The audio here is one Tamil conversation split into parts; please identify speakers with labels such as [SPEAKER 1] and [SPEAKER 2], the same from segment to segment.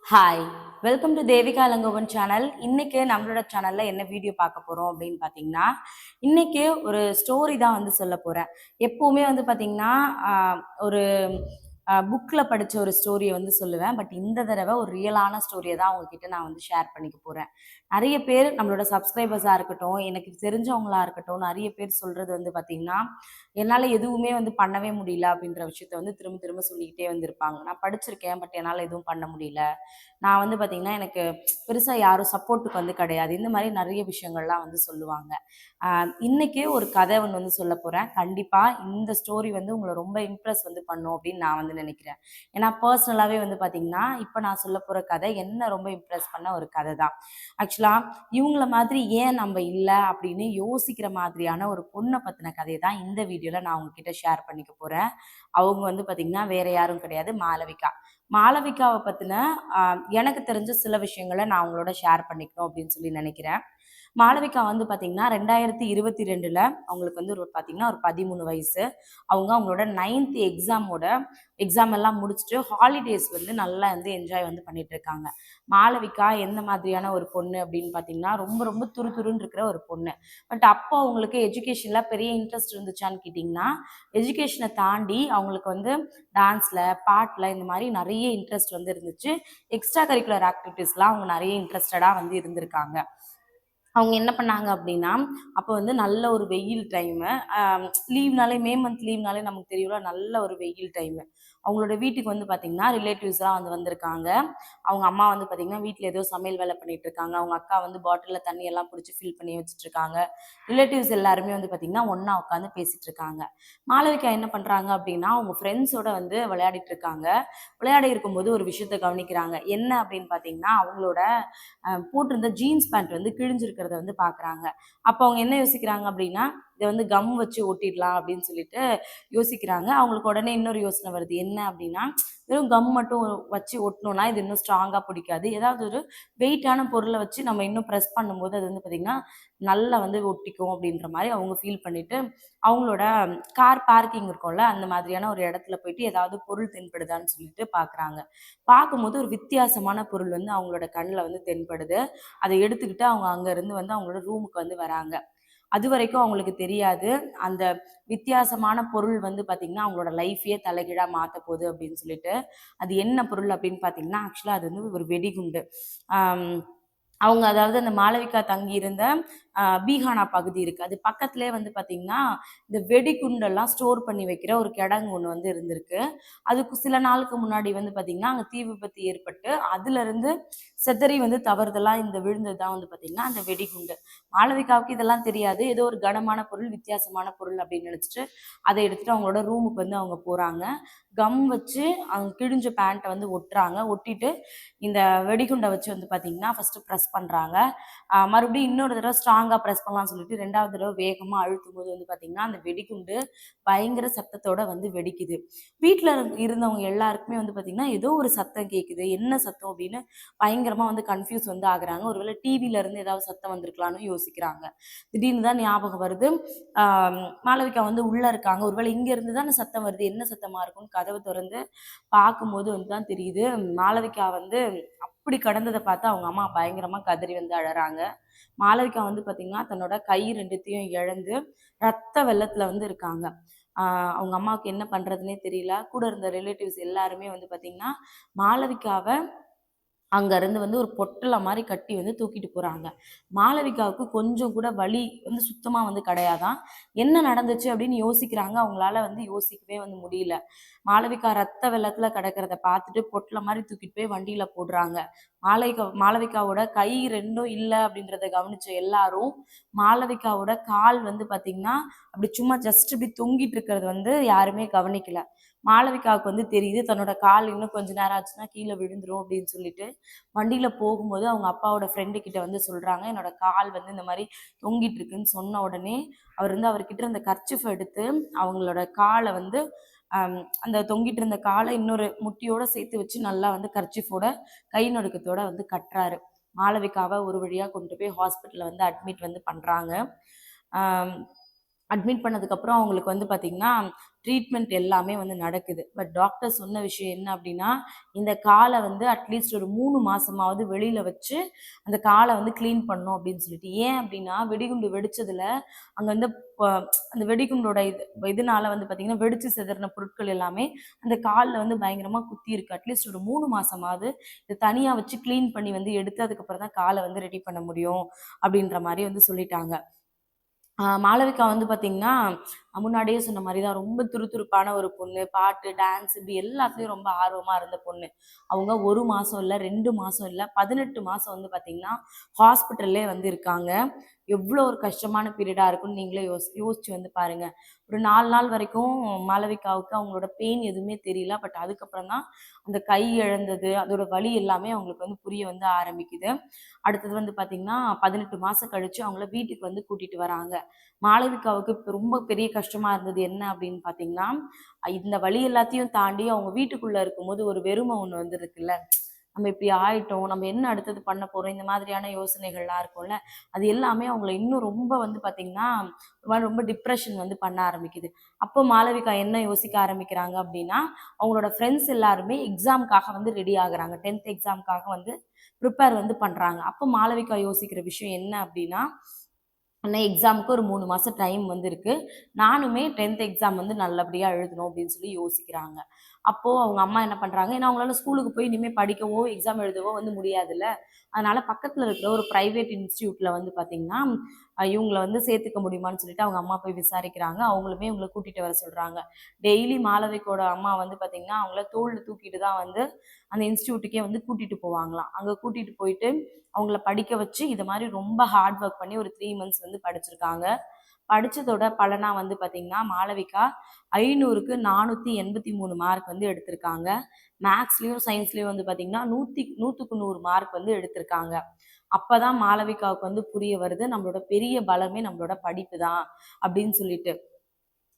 [SPEAKER 1] Hi, welcome to Devika Elangovan channel. இன்னைக்கு நம்மளோட சேனல்ல என்ன வீடியோ பார்க்க போறோம் அப்படின்னு பார்த்தீங்கன்னா, இன்னைக்கு ஒரு ஸ்டோரி தான் வந்து சொல்ல போறேன். எப்பவுமே வந்து பார்த்தீங்கன்னா, ஒரு புக்கில் படித்த ஒரு ஸ்டோரியை வந்து சொல்லுவேன். பட் இந்த தடவை ஒரு ரியலான ஸ்டோரியை தான் உங்ககிட்ட நான் வந்து ஷேர் பண்ணிக்க போகிறேன். நிறைய பேர் நம்மளோட சப்ஸ்கிரைபர்ஸாக இருக்கட்டும், எனக்கு தெரிஞ்சவங்களா இருக்கட்டும், நிறைய பேர் சொல்கிறது வந்து பார்த்தீங்கன்னா, என்னால் எதுவுமே வந்து பண்ணவே முடியல அப்படின்ற விஷயத்த வந்து திரும்ப திரும்ப சொல்லிக்கிட்டே வந்திருப்பாங்க. நான் படிச்சிருக்கேன், பட் என்னால் எதுவும் பண்ண முடியல. நான் வந்து பார்த்தீங்கன்னா, எனக்கு பெருசாக யாரும் சப்போர்ட்டுக்கு வந்து கிடையாது. இந்த மாதிரி நிறைய விஷயங்கள்லாம் வந்து சொல்லுவாங்க. இன்னைக்கு ஒரு கதை ஒன்று வந்து சொல்ல போகிறேன். கண்டிப்பாக இந்த ஸ்டோரி வந்து உங்களை ரொம்ப இம்ப்ரெஸ் வந்து பண்ணும் அப்படின்னு நான் வந்து நினைக்கிறேன். ஏன்னா பர்சனலாகவே வந்து பார்த்தீங்கன்னா, இப்போ நான் சொல்ல போகிற கதை என்ன ரொம்ப இம்ப்ரெஸ் பண்ண ஒரு கதை தான். ஆக்சுவலாக இவங்கள மாதிரி ஏன் நம்ம இல்லை அப்படின்னு யோசிக்கிற மாதிரியான ஒரு பொண்ணை பற்றின கதையை தான் இந்த வீடியோவில் நான் உங்ககிட்ட ஷேர் பண்ணிக்க போகிறேன். அவங்க வந்து பார்த்தீங்கன்னா வேற யாரும் கிடையாது, மாளவிகா. மாளவிகாவை பற்றின எனக்கு தெரிஞ்ச சில விஷயங்களை நான் அவங்களோட ஷேர் பண்ணிக்கணும் அப்படின்னு சொல்லி நினைக்கிறேன். மாளவிகா வந்து பார்த்தீங்கன்னா 2022 அவங்களுக்கு வந்து பார்த்தீங்கன்னா ஒரு 13 வயசு. அவங்களோட 9th எக்ஸாம் எல்லாம் முடிச்சுட்டு ஹாலிடேஸ் வந்து நல்லா வந்து என்ஜாய் வந்து பண்ணிட்டு இருக்காங்க. மாளவிகா எந்த மாதிரியான ஒரு பொண்ணு அப்படின்னு பார்த்தீங்கன்னா, ரொம்ப ரொம்ப துருதுருன்னு இருக்கிற ஒரு பொண்ணு. பட் அப்போ அவங்களுக்கு எஜுகேஷன்ல பெரிய இன்ட்ரெஸ்ட் இருந்துச்சான்னு கேட்டிங்கன்னா, எஜுகேஷனை தாண்டி அவங்களுக்கு வந்து டான்ஸில், பாட்டில் இந்த மாதிரி நிறைய இன்ட்ரெஸ்ட் வந்து இருந்துச்சு. எக்ஸ்ட்ரா கரிக்குலர் ஆக்டிவிட்டீஸ்லாம் அவங்க நிறைய இன்ட்ரெஸ்டடாக வந்து இருந்திருக்காங்க. அவங்க என்ன பண்ணாங்க அப்படின்னா, அப்போ வந்து நல்ல ஒரு வெயில் டைமு. லீவ்னாலே மே மந்த் லீவ்னாலே நமக்கு தெரியும்ல, நல்ல ஒரு வெயில் டைமு. அவங்களோட வீட்டுக்கு வந்து பார்த்தீங்கன்னா, ரிலேட்டிவ்ஸ்லாம் வந்து வந்திருக்காங்க. அவங்க அம்மா வந்து பார்த்தீங்கன்னா, வீட்ல ஏதோ சமையல் வேலை பண்ணிட்டு இருக்காங்க. அவங்க அக்கா வந்து பாட்டில்ல தண்ணி எல்லாம் புடிச்சு ஃபில் பண்ணி வச்சுட்டு இருக்காங்க. ரிலேட்டிவ்ஸ் எல்லாருமே வந்து பார்த்தீங்கன்னா, ஒண்ணா உட்காந்து பேசிட்டு இருக்காங்க. மாளவிகா என்ன பண்றாங்க அப்படின்னா, அவங்க ஃப்ரெண்ட்ஸோட வந்து விளையாடிட்டு இருக்காங்க. விளையாடி இருக்கும்போது ஒரு விஷயத்த கவனிக்கிறாங்க. என்ன அப்படின்னு பார்த்தீங்கன்னா, அவங்களோட போட்டிருந்த ஜீன்ஸ் பேண்ட் வந்து கிழிஞ்சிருக்கிறத வந்து பார்க்குறாங்க. அப்போ அவங்க என்ன யோசிக்கிறாங்க அப்படின்னா, இதை வந்து கம் வச்சு ஒட்டிடலாம் அப்படின்னு சொல்லிட்டு யோசிக்கிறாங்க. அவங்களுக்கு உடனே இன்னொரு யோசனை வருது. என்ன அப்படின்னா, வெறும் கம் மட்டும் வச்சு ஒட்டினோம்னா இது இன்னும் ஸ்ட்ராங்காக பிடிக்காது. ஏதாவது ஒரு வெயிட்டான பொருளை வச்சு நம்ம இன்னும் ப்ரெஸ் பண்ணும்போது அது வந்து பார்த்திங்கன்னா நல்லா வந்து ஒட்டிக்கும் அப்படின்ற மாதிரி அவங்க ஃபீல் பண்ணிட்டு, அவங்களோட கார் பார்க்கிங் இருக்கும்ல, அந்த மாதிரியான ஒரு இடத்துல போயிட்டு ஏதாவது பொருள் தென்படுதான்னு சொல்லிட்டு பார்க்குறாங்க. பார்க்கும்போது ஒரு வித்தியாசமான பொருள் வந்து அவங்களோட கண்ணில் வந்து தென்படுது. அதை எடுத்துக்கிட்டு அவங்க அங்கேருந்து வந்து அவங்களோட ரூமுக்கு வந்து வராங்க. அதுவரைக்கும் அவங்களுக்கு தெரியாது, அந்த வித்தியாசமான பொருள் வந்து பார்த்தீங்கன்னா, அவங்களோட லைஃப்பையே தலைகீழா மாத்தப் போகுது அப்படின்னு சொல்லிட்டு. அது என்ன பொருள் அப்படின்னு பார்த்தீங்கன்னா, ஆக்சுவலா அது வந்து ஒரு வெடிகுண்டு. ஆம். அவங்க அதாவது அந்த மாளவிகா தங்கியிருந்த பீகானா பகுதி இருக்கு. அது பக்கத்திலேயே வந்து பார்த்தீங்கன்னா, இந்த வெடிகுண்டெல்லாம் ஸ்டோர் பண்ணி வைக்கிற ஒரு கிடங்கு ஒண்ணு வந்து இருந்திருக்கு. அதுக்கு சில நாளுக்கு முன்னாடி வந்து பார்த்தீங்கன்னா, அங்க தீ விபத்து ஏற்பட்டு, அதிலிருந்து சிதறி வந்து தவறுதலா இந்த விழுந்தது தான் வந்து பார்த்தீங்கன்னா, அந்த வெடிகுண்டு. மாளவிகாவுக்கு இதெல்லாம் தெரியாது. ஏதோ ஒரு கனமான பொருள், வித்தியாசமான பொருள் அப்படின்னு நினைச்சுட்டு, அதை எடுத்துட்டு அவங்களோட ரூமுக்கு வந்து அவங்க போறாங்க. கம் வச்சு அவங்க கிழிஞ்ச பேண்ட்ட வந்து ஒட்டுறாங்க. ஒட்டிட்டு இந்த வெடிகுண்ட வச்சு வந்து பார்த்தீங்கன்னா, ஃபர்ஸ்ட்டு ப்ரெஸ் பண்றாங்க. மறுபடியும் இன்னொரு தடவை ஸ்ட்ராங்கா ப்ரெஸ் பண்ணலாம்னு சொல்லிட்டு 2வது தடவை வேகமா அழுத்தும்போது வந்து பார்த்தீங்கன்னா, அந்த வெடிகுண்டு பயங்கர சத்தத்தோட வந்து வெடிக்குது. வீட்ல இருந்தவங்க எல்லாருக்குமே வந்து பார்த்தீங்கன்னா, ஏதோ ஒரு சத்தம் கேட்குது. என்ன சத்தம் அப்படின்னு பயங்கரமா வந்து கன்ஃப்யூஸ் வந்து ஆகுறாங்க. ஒருவேளை டிவில இருந்து ஏதாவது சத்தம் வந்திருக்கலாம்னு யோசிக்கிறாங்க. திடீர்னு தான் ஞாபகம் வருது. ஆ மாளவிகா வந்து உள்ள இருக்காங்க. ஒருவேளை இங்க இருந்து தான சத்தம் வருது. என்ன சத்தமா இருக்கும்னு கதவு தொறந்து பார்க்கும்போது வந்து தான் தெரியுது. மாளவிகா வந்து அப்படி கடந்தத பார்த்து அவங்க அம்மா பயங்கரமா கதறி வந்து அழறாங்க. மாளவிகா வந்து பார்த்தீங்கன்னா, தன்னோட கை 2த்தையும் இழந்து ரத்த வெள்ளத்துல வந்து இருக்காங்க. அவங்க அம்மாவுக்கு என்ன பண்றதுன்னே தெரியல. கூட இருந்த ரிலேட்டிவ்ஸ் எல்லாருமே வந்து பார்த்தீங்கன்னா, மாளவிகாவ அங்கருந்து வந்து ஒரு பொட்டலம் மாரி கட்டி வந்து தூக்கிட்டு போறாங்க. மாளவிகாவுக்கு கொஞ்சம் கூட வலி வந்து சுத்தமா வந்து கிடையாதாம். என்ன நடந்துச்சு அப்படின்னு யோசிக்கிறாங்க. அவங்களால வந்து யோசிக்கவே வந்து முடியல. மாளவிகா ரத்த வெள்ளத்துல கிடக்கிறத பார்த்துட்டு பொட்டலம் மாரி தூக்கிட்டு போய் வண்டியில போடுறாங்க. மாளவிகாவோட கை 2ம் இல்ல அப்படின்றத கவனிச்ச எல்லாரும், மாளவிகாவோட கால் வந்து பார்த்தீங்கன்னா, அப்படி சும்மா ஜஸ்ட் இப்படி தொங்கிட்டு இருக்கிறது வந்து யாருமே கவனிக்கல. மாளவிகாவுக்கு வந்து தெரியுது, தன்னோட கால் இன்னும் கொஞ்ச நேரம் ஆச்சுன்னா கீழ விழுந்துரும் அப்படின்னு சொல்லிட்டு, வண்டியில போகும்போது அவங்க அப்பாவோட ஃப்ரெண்டு கிட்ட வந்து சொல்றாங்க, என்னோட கால் வந்து இந்த மாரி தொங்கிட்டு இருக்குன்னு சொன்ன உடனே, அவர் வந்து அவர்கிட்ட இருந்த கர்ச்சீஃப் எடுத்து அவங்களோட கால வந்து அந்த தொங்கிட்டு இருந்த காலை இன்னொரு முட்டியோட சேர்த்து வச்சு நல்லா வந்து கர்ச்சீஃபோட கை நடுக்கத்தோட வந்து கட்டுறாரு. மாளவிகாவை ஒரு வழியா கொண்டு போய் ஹாஸ்பிட்டல்ல வந்து அட்மிட் வந்து பண்றாங்க. ஆம், அட்மிட் பண்ணதுக்கப்புறம் அவங்களுக்கு வந்து பார்த்திங்கன்னா ட்ரீட்மெண்ட் எல்லாமே வந்து நடக்குது. பட் டாக்டர் சொன்ன விஷயம் என்ன அப்படின்னா, இந்த காலை வந்து அட்லீஸ்ட் ஒரு 3 மாசமாவது வெளியில வச்சு அந்த காலை வந்து கிளீன் பண்ணணும் அப்படின்னு சொல்லிட்டு. ஏன் அப்படின்னா, வெடிகுண்டு வெடிச்சதுல அங்க வந்து ப அந்த வெடிகுண்டோட இதனால வந்து பார்த்திங்கன்னா, வெடிச்சு சிதறின பொருட்கள் எல்லாமே அந்த கால்ல வந்து பயங்கரமா குத்தியிருக்கு. அட்லீஸ்ட் ஒரு 3 மாசமாவது இத தனியா வச்சு கிளீன் பண்ணி வந்து எடுத்து அதுக்கப்புறம் தான் காலை வந்து ரெடி பண்ண முடியும் அப்படின்ற மாரி வந்து சொல்லிட்டாங்க. மாளவிகா வந்து பார்த்தீங்கன்னா, முன்னாடியே சொன்ன மாரி தான் ரொம்ப துருதுருப்பான ஒரு பொண்ணு. பாட்டு, டான்ஸ் இப்படி எல்லாத்துலயும் ரொம்ப ஆர்வமா இருந்த பொண்ணு. அவங்க 1 மாசம் இல்ல, 2 மாசம் இல்ல, 18 மாசம் வந்து பார்த்தீங்கன்னா, ஹாஸ்பிட்டல்லே வந்து இருக்காங்க. எவ்வளோ ஒரு கஷ்டமான பீரியடா இருக்கும்னு நீங்களே யோசிச்சு வந்து பாருங்க. ஒரு 4 நாள் வரைக்கும் மாளவிகாவுக்கு அவங்களோட பெயின் எதுவுமே தெரியல. பட் அதுக்கப்புறம் தான் அந்த கை இழந்தது, அதோட வலி எல்லாமே அவங்களுக்கு வந்து புரிய வந்து ஆரம்பிக்குது. அடுத்தது வந்து பார்த்தீங்கன்னா, 18 மாசம் கழிச்சு அவங்கள வீட்டுக்கு வந்து கூட்டிட்டு வராங்க. மாளவிகாவுக்கு இப்ப ரொம்ப பெரிய கஷ்டமா இருந்தது என்ன அப்படின்னு பார்த்தீங்கன்னா, இந்த வலி எல்லாத்தையும் தாண்டி அவங்க வீட்டுக்குள்ள இருக்கும்போது ஒரு வெறுமை ஒண்ணு வந்து இருக்குல்ல. நம்ம இப்படி ஆயிட்டோம். நம்ம என்ன அடுத்தது பண்ண போறோம்? இந்த மாதிரியான யோசனைகள்லாம் இருக்கும்ல. அது எல்லாமே அவங்கள இன்னும் ரொம்ப வந்து பார்த்தீங்கன்னா, ஒரு மாரி ரொம்ப டிப்ரஷன் வந்து பண்ண ஆரம்பிக்குது. அப்போ மாளவிகா என்ன யோசிக்க ஆரம்பிக்கிறாங்க அப்படின்னா, அவங்களோட ஃப்ரெண்ட்ஸ் எல்லாருமே எக்ஸாம்க்காக வந்து ரெடி ஆகுறாங்க. 10த் எக்ஸாம்க்காக வந்து ப்ரிப்பேர் வந்து பண்றாங்க. அப்போ மாளவிகா யோசிக்கிற விஷயம் என்ன அப்படின்னா, ஆனா எக்ஸாமுக்கு ஒரு 3 மாசம் டைம் வந்து இருக்கு. நானுமே 10த் எக்ஸாம் வந்து நல்லபடியா எழுதணும் அப்படின்னு சொல்லி யோசிக்கிறாங்க. அப்போ அவங்க அம்மா என்ன பண்றாங்க, ஏன்னா அவங்களால ஸ்கூலுக்கு போய் இனிமே படிக்கவோ, எக்ஸாம் எழுதவோ வந்து முடியாதுல்ல. அதனால பக்கத்துல இருக்கிற ஒரு பிரைவேட் இன்ஸ்டிடியூட்ல வந்து பார்த்தீங்கன்னா, இவங்கள வந்து சேர்த்துக்க முடியுமான்னு சொல்லிட்டு அவங்க அம்மா போய் விசாரிக்கிறாங்க. அவங்களுமே இவங்கள கூட்டிட்டு வர சொல்றாங்க. டெய்லி மாளவிகோட அம்மா வந்து பார்த்தீங்கன்னா, அவங்கள தோள்ல தூக்கிட்டு தான் வந்து அந்த இன்ஸ்டிடியூட்டுக்கே வந்து கூட்டிட்டு போவாங்களாம். அங்க கூட்டிட்டு போயிட்டு அவங்கள படிக்க வச்சு, இது மாரி ரொம்ப ஹார்ட் ஒர்க் பண்ணி ஒரு 3 மந்த்ஸ் வந்து படிச்சிருக்காங்க. படிச்சதோட பலனா வந்து பார்த்தீங்கன்னா, மாளவிகா 500க்கு 483 மார்க் வந்து எடுத்திருக்காங்க. மேத்ஸ்லயும், சயின்ஸ்லயும் வந்து பார்த்தீங்கன்னா, 100க்கு 100 மார்க் வந்து எடுத்திருக்காங்க. அப்பதான் மாளவிகாவுக்கு வந்து புரிய வருது, நம்மளோட பெரிய பலமே நம்மளோட படிப்பு தான் அப்படின்னு சொல்லிட்டு.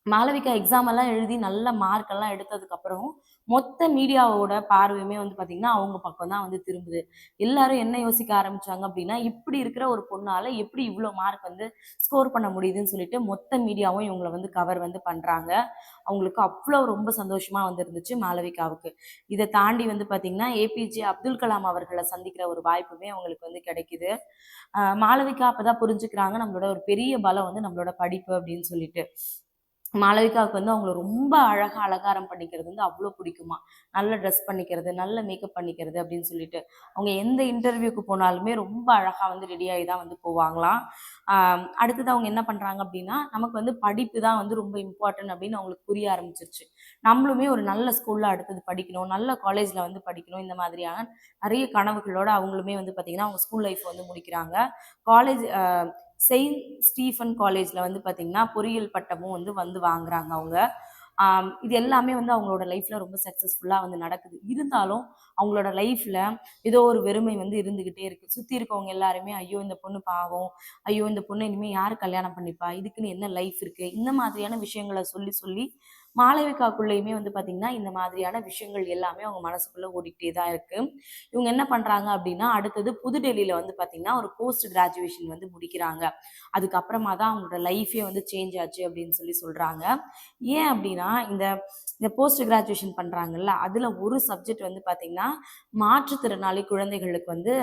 [SPEAKER 1] மாளவிகா எக்ஸாம் எல்லாம் எழுதி நல்ல மார்க் எல்லாம் எடுத்ததுக்கப்புறம், மொத்த மீடியாவோட பார்வையுமே வந்து பார்த்தீங்கன்னா, அவங்க பக்கம் தான் வந்து திரும்புது. எல்லாரும் என்ன யோசிக்க ஆரம்பிச்சாங்க அப்படின்னா, இப்படி இருக்கிற ஒரு பொண்ணால எப்படி இவ்ளோ மார்க் வந்து ஸ்கோர் பண்ண முடியுதுன்னு சொல்லிட்டு, மொத்த மீடியாவும் இவங்கள வந்து கவர் வந்து பண்றாங்க. அவங்களுக்கு அவ்ளோ ரொம்ப சந்தோஷமா வந்து இருந்துச்சு மாளவிகாவுக்கு. இத தாண்டி வந்து பார்த்தீங்கன்னா, ஏபிஜே அப்துல் கலாம் அவர்கள சந்திக்கிற ஒரு வாய்ப்புமே அவங்களுக்கு வந்து கிடைக்குது. மாளவிகா அப்பதான் புரிஞ்சுக்கிறாங்க, நம்மளோட ஒரு பெரிய பலம் வந்து நம்மளோட படிப்பு அப்படின்னு சொல்லிட்டு. மாளவிகாவுக்கு வந்து அவங்கள ரொம்ப அழகா அலங்காரம் பண்ணிக்கிறது வந்து அவ்வளோ பிடிக்குமாம். நல்ல ட்ரெஸ் பண்ணிக்கிறது, நல்ல மேக்கப் பண்ணிக்கிறது அப்படின்னு சொல்லிட்டு. அவங்க எந்த இன்டர்வியூக்கு போனாலுமே ரொம்ப அழகா வந்து ரெடி ஆகி தான் வந்து போவாங்களாம். அடுத்தது அவங்க என்ன பண்றாங்க அப்படின்னா, நமக்கு வந்து படிப்பு தான் வந்து ரொம்ப இம்பார்ட்டன்ட் அப்படின்னு அவங்களுக்கு புரிய ஆரம்பிச்சிருச்சு. நம்மளுமே ஒரு நல்ல ஸ்கூல்ல அடுத்தது படிக்கணும், நல்ல காலேஜ்ல வந்து படிக்கணும், இந்த மாதிரியான நிறைய கனவுகளோட அவங்களுமே வந்து பார்த்தீங்கன்னா, அவங்க ஸ்கூல் லைஃப் வந்து முடிக்கிறாங்க. காலேஜ் செயின்ட் ஸ்டீஃபன் காலேஜ்ல வந்து பார்த்தீங்கன்னா, பொறியியல் பட்டமும் வந்து வாங்குறாங்க அவங்க. இது எல்லாமே வந்து அவங்களோட லைஃப்ல ரொம்ப சக்ஸஸ்ஃபுல்லா வந்து நடக்குது. இருந்தாலும் அவங்களோட லைஃப்ல ஏதோ ஒரு வெறுமை வந்து இருந்துகிட்டே இருக்கு. சுத்தி இருக்கவங்க எல்லாருமே, "ஐயோ! இந்த பொண்ணு பாவம். ஐயோ! இந்த பொண்ண இனிமே யாரு கல்யாணம் பண்ணிப்பா? இதுக்குன்னு என்ன லைஃப் இருக்கு?" இந்த மாதிரியான விஷயங்கள சொல்லி சொல்லி மாளவிகாக்குள்ளேயுமே வந்து பார்த்தீங்கன்னா, இந்த மாதிரியான விஷயங்கள் எல்லாமே அவங்க மனசுக்குள்ள ஓடிக்கிட்டே தான் இருக்கு. இவங்க என்ன பண்றாங்க அப்படின்னா, அடுத்தது புது டெல்லியில வந்து பார்த்தீங்கன்னா, ஒரு போஸ்ட் கிராஜுவேஷன் வந்து முடிக்கிறாங்க. அதுக்கப்புறமா தான் அவங்களோட லைஃபே வந்து சேஞ்ச் ஆச்சு அப்படின்னு சொல்லி சொல்றாங்க. ஏன் அப்படின்னா, இந்த இந்த போஸ்ட் கிராஜுவேஷன் பண்றாங்கல்ல, அதுல ஒரு சப்ஜெக்ட் வந்து பார்த்தீங்கன்னா, மாற்றுத்திறனாளி குழந்தைகளுக்கு வந்து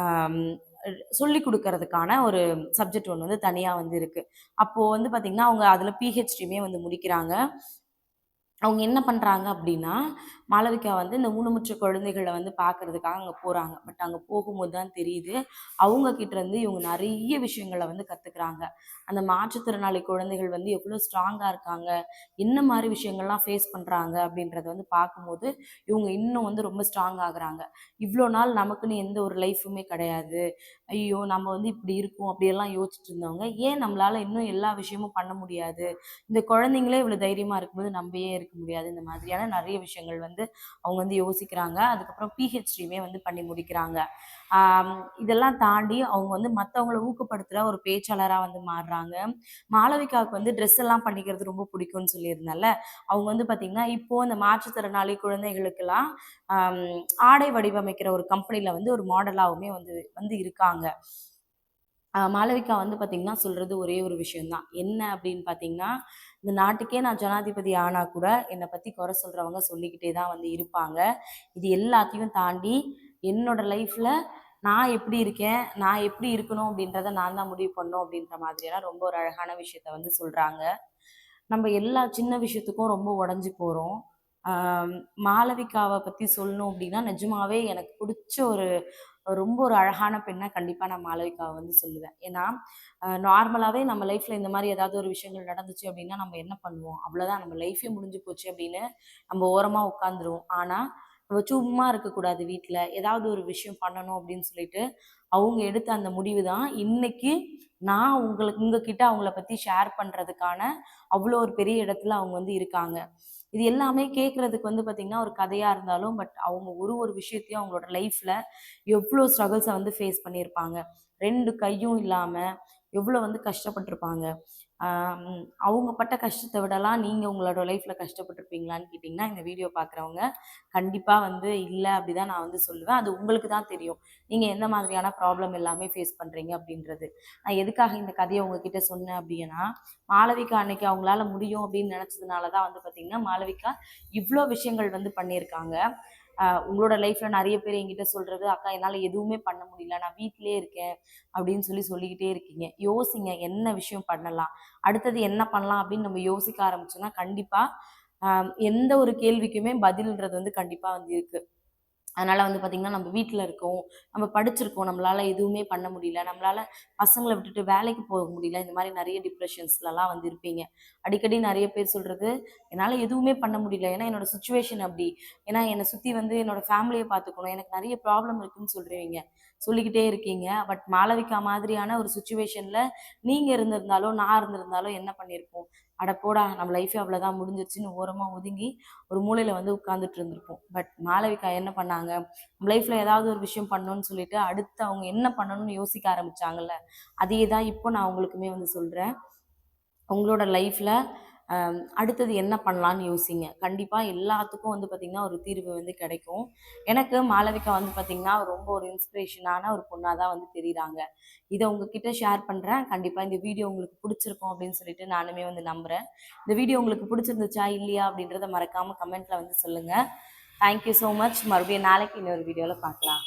[SPEAKER 1] ஆம் சொல்லிக் குடுக்கறதுக்கான ஒரு சப்ஜெக்ட் ஒண்ணு வந்து தனியா வந்து இருக்கு. அப்போ வந்து பார்த்தீங்கன்னா, அவங்க அதுல பிஹெச்டியுமே வந்து முடிக்கிறாங்க. அவங்க என்ன பண்றாங்க அப்படின்னா, மாளவிகா வந்து இந்த ஊனமுற்ற குழந்தைகள வந்து பார்க்கறதுக்காக அங்க போறாங்க. பட் அங்க போகும்போது தான் தெரியுது, அவங்க கிட்ட இருந்து இவங்க நெறைய விஷயங்கள வந்து கத்துக்கிறாங்க. அந்த மாற்றுத்திறனாளி குழந்தைகள் வந்து எவ்வளோ ஸ்ட்ராங்கா இருக்காங்க, என்ன மாரி விஷயங்கள்லாம் ஃபேஸ் பண்றாங்க அப்படின்றத வந்து பார்க்கும்போது, இவங்க இன்னும் வந்து ரொம்ப ஸ்ட்ராங் ஆகுறாங்க. இவ்ளோ நாள் நமக்குன்னு எந்த ஒரு லைஃபுமே கிடையாது. ஐயோ! நம்ம வந்து இப்படி இருக்கோம் அப்படியெல்லாம் யோசிச்சுட்டு இருந்தவங்க, ஏன் நம்மளால இன்னும் எல்லா விஷயமும் பண்ண முடியாது? இந்த குழந்தைங்களே இவ்வளோ தைரியமா இருக்கும்போது நம்ம ஏன் இருக்க முடியாது? இந்த மாதிரியான நெறைய விஷயங்கள் வந்து அவங்க வந்து யோசிக்கிறாங்க. அதுக்கப்புறம் பிஹெச்டியுமே வந்து பண்ணி முடிக்கிறாங்க. ஆம், இதெல்லாம் தாண்டி அவங்க வந்து மத்தவங்கள ஊக்கப்படுத்துற ஒரு பேச்சாளரா வந்து மாறுறாங்க. மாளவிகாவுக்கு வந்து ட்ரெஸ் எல்லாம் பண்ணிக்கிறது ரொம்ப பிடிக்கும்னு சொல்லியிருந்தேன்ல. அவங்க வந்து பார்த்தீங்கன்னா, இப்போ இந்த மாற்றுத்திறனாளி குழந்தைகளுக்கெல்லாம் ஆம், ஆடை வடிவமைக்கிற ஒரு கம்பெனில வந்து ஒரு மாடலாவுமே வந்து வந்து இருக்காங்க. மாளவிகா வந்து பார்த்தீங்கன்னா சொல்றது ஒரே ஒரு விஷயம் தான். என்ன அப்படின்னு பார்த்தீங்கன்னா, இந்த நாட்டுக்கே நான் ஜனாதிபதி ஆனா கூட என்னை பத்தி குறை சொல்றவங்க சொல்லிக்கிட்டே தான் வந்து இருப்பாங்க. இது எல்லாத்தையும் தாண்டி என்னோட லைஃப்ல நான் எப்படி இருக்கேன், நான் எப்படி இருக்கணும் அப்படின்றத நான் தான் முடிவு பண்ணணும் அப்படின்ற மாதிரியெல்லாம் ரொம்ப ஒரு அழகான விஷயத்த வந்து சொல்றாங்க. நம்ம எல்லா சின்ன விஷயத்துக்கும் ரொம்ப உடைஞ்சு போறோம். ஆம், மாளவிகாவை பத்தி சொல்லணும் அப்படின்னா நிஜமாவே எனக்கு பிடிச்ச ஒரு ரொம்ப ஒரு அழகான பெண்ணை கண்டிப்பா நான் மாளவிகாவை வந்து சொல்லுவேன். ஏன்னா நார்மலாவே நம்ம லைஃப்ல இந்த மாதிரி ஏதாவது ஒரு விஷயங்கள் நடந்துச்சு அப்படின்னா நம்ம என்ன பண்ணுவோம்? அவ்வளவுதான், நம்ம லைஃபே முடிஞ்சு போச்சு அப்படின்னு நம்ம ஓரமா உட்காந்துருவோம். ஆனா நம்ம சும்மா இருக்கக்கூடாது வீட்ல. ஏதாவது ஒரு விஷயம் பண்ணணும் அப்படின்னு சொல்லிட்டு அவங்க எடுத்த அந்த முடிவு தான் இன்னைக்கு நான் உங்ககிட்ட அவங்கள பத்தி ஷேர் பண்றதுக்கான அவ்வளோ ஒரு பெரிய இடத்துல அவங்க வந்து இருக்காங்க. இது எல்லாமே கேட்கறதுக்கு வந்து பார்த்தீங்கன்னா, ஒரு கதையா இருந்தாலும், பட் அவங்க ஒரு ஒரு விஷயத்தையும் அவங்களோட லைஃப்ல எவ்வளோ ஸ்ட்ரகிள்ஸ வந்து ஃபேஸ் பண்ணியிருப்பாங்க. 2 கையும் இல்லாம எவ்வளோ வந்து கஷ்டப்பட்டுருப்பாங்க. அவங்க பட்ட கஷ்டத்த விடலாம் நீங்க உங்களோட லைஃப்ல கஷ்டப்பட்டுருப்பீங்களான்னு கேட்டிங்கன்னா, இந்த வீடியோ பார்க்குறவங்க கண்டிப்பா வந்து இல்ல அப்படிதான் நான் வந்து சொல்லுவேன். அது உங்களுக்கு தான் தெரியும். நீங்க எந்த மாதிரியான ப்ராப்ளம் எல்லாமே ஃபேஸ் பண்றீங்க அப்படின்றது. நான் எதுக்காக இந்த கதைய உங்ககிட்ட சொன்னேன் அப்படின்னா, மாளவிகா அன்னைக்கு அவங்களால முடியும் அப்படின்னு நினைச்சதுனால தான் வந்து பார்த்தீங்கன்னா, மாளவிகா இவ்ளோ விஷயங்கள் வந்து பண்ணியிருக்காங்க. உங்களோட லைஃப்ல நிறைய பேர் என்கிட்ட சொல்றது, "அக்கா என்னால எதுவுமே பண்ண முடியல. நான் வீட்லயே இருக்கேன்." அப்படின்னு சொல்லிக்கிட்டே இருக்கீங்க. யோசிங்க என்ன விஷயம் பண்ணலாம்? அடுத்தது என்ன பண்ணலாம் அப்படின்னு நம்ம யோசிக்க ஆரம்பிச்சோம்னா, கண்டிப்பா எந்த ஒரு கேள்விக்குமே பதில்ன்றது வந்து கண்டிப்பா வந்து இருக்கு. அதனால வந்து பார்த்தீங்கன்னா, நம்ம வீட்ல இருக்கோம், நம்ம படிச்சிருக்கோம், நம்மளால எதுவுமே பண்ண முடியல, நம்மளால பசங்கள விட்டுட்டு வேலைக்கு போக முடியல. இந்த மாரி நெறைய டிப்ரஷன்ஸ்லலாம் வந்து இருப்பீங்க. அடிக்கடி நெறைய பேர் சொல்றது, "என்னால எதுவுமே பண்ண முடியல. ஏன்னா என்னோட சிச்சுவேஷன் அப்படி. ஏன்னா என்னை சுத்தி வந்து என்னோட ஃபேமிலிய பார்த்துக்கணும். எனக்கு நெறைய ப்ராப்ளம் இருக்குன்னு" சொல்றீங்க. சொல்லிக்கிட்டே இருக்கீங்க. பட் மாளவிகா மாதிரியான ஒரு சிச்சுவேஷன்ல நீங்க இருந்திருந்தாலோ, நான் இருந்திருந்தாலோ என்ன பண்ணியிருப்போம்? "அட போடா! நம்ம லைஃபே அவ்வளோதான் முடிஞ்சிருச்சுன்னு" ஓரமா ஒதுங்கி ஒரு மூலையில வந்து உட்கார்ந்துட்டு இருந்திருப்போம். பட் மாளவிகா என்ன பண்ணாங்க? நம்ம லைஃப்ல ஏதாவது ஒரு விஷயம் பண்ணணும்னு சொல்லிட்டு, அடுத்து அவங்க என்ன பண்ணணும்னு யோசிக்க ஆரம்பிச்சாங்கல்ல, அதே தான் இப்போ நான் உங்களுக்குமே வந்து சொல்றேன். உங்களோட லைஃப்ல அடுத்தது என்ன பண்ணலான்னு யோசிங்க. கண்டிப்பா எல்லாத்துக்கும் வந்து பார்த்தீங்கன்னா, ஒரு தீர்வு வந்து கிடைக்கும். எனக்கு மாளவிகா வந்து பார்த்தீங்கன்னா, ரொம்ப ஒரு இன்ஸ்பிரேஷனான ஒரு பொண்ணா தான் வந்து தெரியிறாங்க. இத உங்ககிட்ட ஷேர் பண்றேன். கண்டிப்பா இந்த வீடியோ உங்களுக்கு பிடிச்சிருக்கும் அப்படின்னு சொல்லிட்டு நானுமே வந்து நம்புறேன். இந்த வீடியோ உங்களுக்கு பிடிச்சிருந்துச்சா? இல்லையா? அப்படின்றத மறக்காம கமெண்ட்ல வந்து சொல்லுங்க. Thank you so much. மறுபடியும் நாளைக்கு இன்னொரு வீடியோல பார்க்கலாம்.